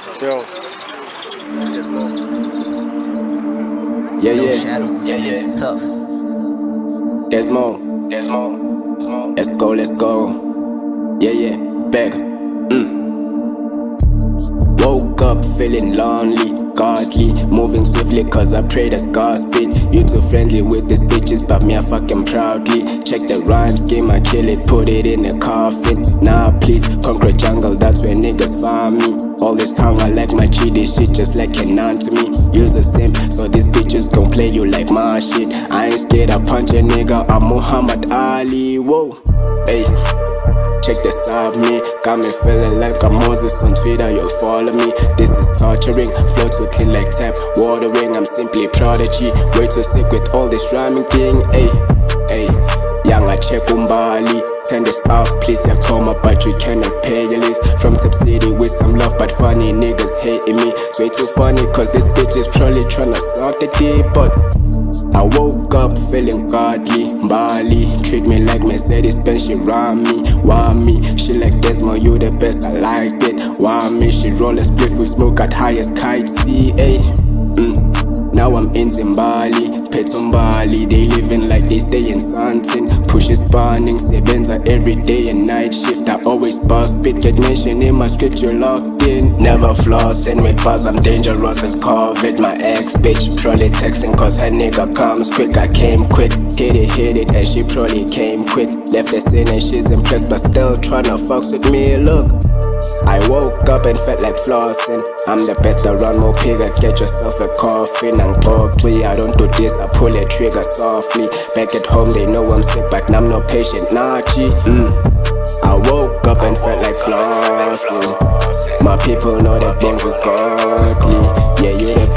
Yo. Yeah, it's tough. There's more. Let's go. Yeah, back. Woke up feeling lonely, godly, moving swiftly cause I pray that's Godspeed. You too friendly with these bitches, but me I fucking proudly. Check the rhyme scheme, I kill it, put it in a coffin. Nah please, concrete jungle, that's where niggas find me. All this hunger like my cheaty shit, just like an aunt to me. Use the simp, so these bitches gon' play you like my shit. I ain't scared, I punch a nigga, I'm Muhammad Ali, whoa. Hey, check the side me, got me feeling like I'm Moses on Twitter, you'll follow me. This is torturing, flow too clean like tap watering. I'm simply prodigy, way too sick with all this rhyming thing. Ay, young I check umbali. Turn this up, please, yeah, coma, but you cannot pay your list. From Tip City with some love, but funny niggas hating me. It's way too funny, cause this bitch is probably tryna sort the deep, but I woke up feeling godly, Bali. Treat me like Mercedes-Benz, she rhyme me. Why me? She like Desmond, you the best, I liked it. Why me? She roll a split with smoke at highest kite, CA. Now I'm in Zimbali, Petumbali. They living like they stay in something. Pushes spanning, sebenza every day and night shift. I always boss spit, get mentioned in my script, you're locked in. Never floss, and with buzz I'm dangerous as COVID. My ex bitch probably texting cause her nigga comes quick. I came quick, hit it, and she probably came quick. Left the scene and she's impressed but still tryna fucks with me, look. I woke up and felt like flossing. I'm the best around, more pigger, get yourself a coffin and quickly. I don't do this, I pull a trigger softly. Back at home they know I'm sick but I'm not patient, nah G. I woke up and felt like flossing. My people know that bones is godly. Yeah, you the